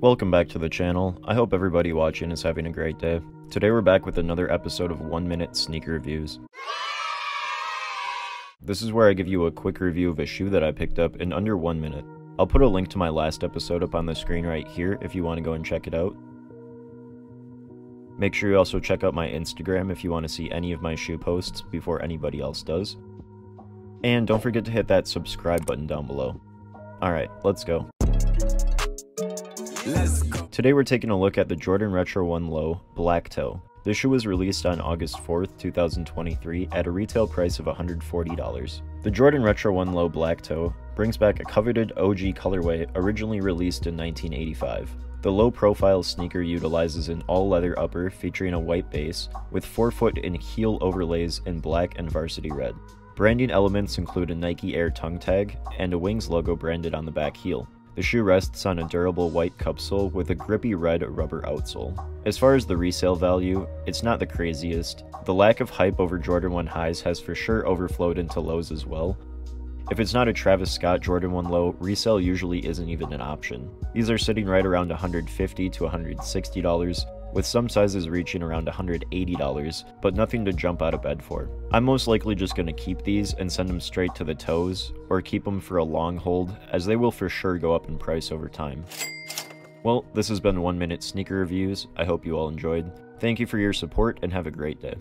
Welcome back to the channel. I hope everybody watching is having a great day. Today we're back with another episode of 1 minute sneaker reviews. This is where I give you a quick review of a shoe that I picked up in under 1 minute. I'll put a link to my last episode up on the screen right here if you want to go and check it out. Make sure you also check out my Instagram if you want to see any of my shoe posts before anybody else does. And don't forget to hit that subscribe button down below. Alright, let's go. Today we're taking a look at the Jordan Retro 1 Low Black Toe. This shoe was released on August 4th, 2023 at a retail price of $140. The Jordan Retro 1 Low Black Toe brings back a coveted OG colorway originally released in 1985. The low-profile sneaker utilizes an all-leather upper featuring a white base with forefoot and heel overlays in black and varsity red. Branding elements include a Nike Air tongue tag and a Wings logo branded on the back heel. The shoe rests on a durable white cupsole with a grippy red rubber outsole. As far as the resale value, it's not the craziest. The lack of hype over Jordan 1 highs has for sure overflowed into lows as well. If it's not a Travis Scott Jordan 1 Low, resale usually isn't even an option. These are sitting right around $150 to $160, with some sizes reaching around $180, but nothing to jump out of bed for. I'm most likely just going to keep these and send them straight to the toes, or keep them for a long hold, as they will for sure go up in price over time. Well, this has been 1 minute sneaker reviews. I hope you all enjoyed. Thank you for your support and have a great day.